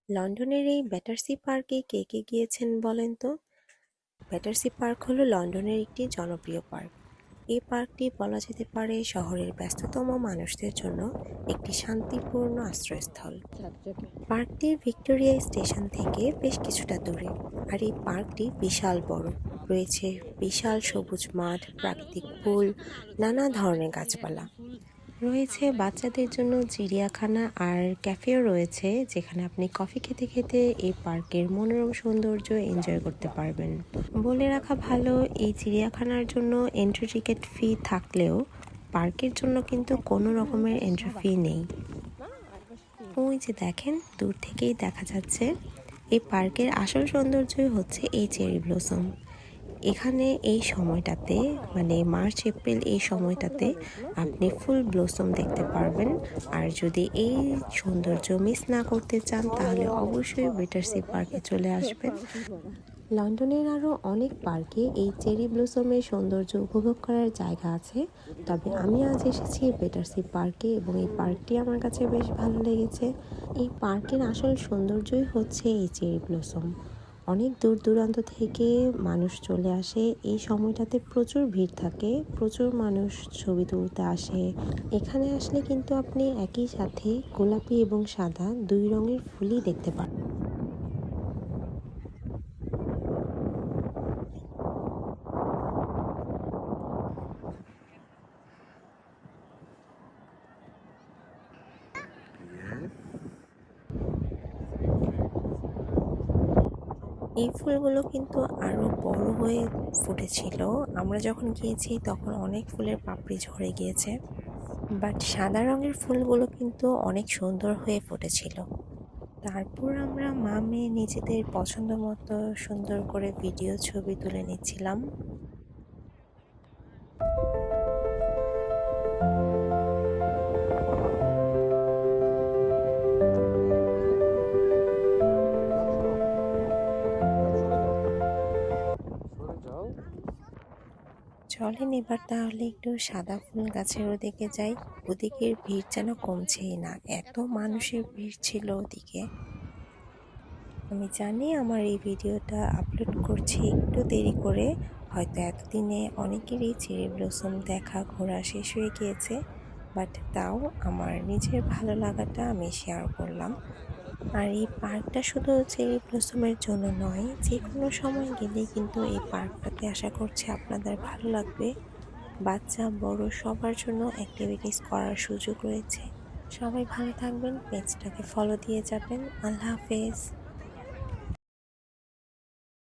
লন্ডনের এই ব্যাটারসি পার্কে কে কে গিয়েছেন বলেন তো? ব্যাটারসি পার্ক হলো লন্ডনের একটি জনপ্রিয় পার্ক। এই পার্কটি বলা যেতে পারে শহরের ব্যস্ততম মানুষদের জন্য একটি শান্তিপূর্ণ আশ্রয়স্থল। পার্কটি ভিক্টোরিয়া স্টেশন থেকে বেশ কিছুটা দূরে, আর এই পার্কটি বিশাল বড়। রয়েছে বিশাল সবুজ মাঠ, প্রাকৃতিক ফুল, নানা ধরনের গাছপালা। রয়েছে বাচ্চাদের জন্য চিড়িয়াখানা আর ক্যাফেও রয়েছে, যেখানে আপনি কফি খেতে খেতে এই পার্কের মনোরম সৌন্দর্য এনজয় করতে পারবেন। বলে রাখা ভালো, এই চিড়িয়াখানার জন্য এন্ট্রি টিকিট ফি থাকলেও পার্কের জন্য কিন্তু কোনো রকমের এন্ট্রি ফি নেই। ওই যে দেখেন, দূর থেকেই দেখা যাচ্ছে এই পার্কের আসল সৌন্দর্যই হচ্ছে এই চেরি ব্লসম। এখানে এই সময়টাতে মানে মার্চ এপ্রিল এই সময়টাতে আপনি ফুল ব্লসম দেখতে পারবেন। আর যদি এই সৌন্দর্য মিস না করতে চান তাহলে অবশ্যই ব্যাটারসি পার্কে চলে আসবেন। লন্ডনের আরও অনেক পার্কে এই চেরি ব্লসমের সৌন্দর্য উপভোগ করার জায়গা আছে, তবে আমি আজ এসেছি ব্যাটারসি পার্কে এবং এই পার্কটি আমার কাছে বেশ ভালো লেগেছে। এই পার্কের আসল সৌন্দর্যই হচ্ছে এই চেরি ব্লসম। অনেক দূর দূরান্ত থেকে মানুষ চলে আসে, এই সময়টাতে প্রচুর ভিড় থাকে, প্রচুর মানুষ ছবি তুলতে আসে। এখানে আসলে কিন্তু আপনি একই সাথে গোলাপি এবং সাদা দুই রঙের ফুলই দেখতে পান। এই ফুলগুলো কিন্তু আরো বড় হয়ে ফুটেছিল। আমরা যখন গিয়েছি তখন অনেক ফুলের পাপড়ি ঝরে গিয়েছে, বাট সাদা রঙের ফুলগুলো কিন্তু অনেক সুন্দর হয়ে ফুটেছিল। তারপর আমরা মা মেয়ে নিজেদের পছন্দ মতো সুন্দর করে ভিডিও ছবি তুলে নিচ্ছিলাম। চলেন এবার তাহলে একটু সাদা ফুল গাছের ওদিকে যাই। ওদিকের ভিড় যেন কমছেই না, এত মানুষের ভিড় ছিল ওদিকে। আমি জানি আমার এই ভিডিওটা আপলোড করছি একটু দেরি করে, হয়তো এতদিনে অনেকেরই চেরি ব্লসম দেখা ঘোরা শেষ হয়ে গিয়েছে, বাট তাও আমার নিজের ভালো লাগাটা আমি শেয়ার করলাম। আর এই পার্কটা শুধু চেরি ব্লসমের জন্য নয়, যে কোনো সময় গেলেই কিন্তু এই পার্কটাতে আশা করছি আপনাদের ভালো লাগবে। বাচ্চা বড় সবার জন্য অ্যাক্টিভিটিস করার সুযোগ রয়েছে। সবাই ভালো থাকবেন, পেজটাকে ফলো দিয়ে যাবেন। আল্লাহ হাফেজ।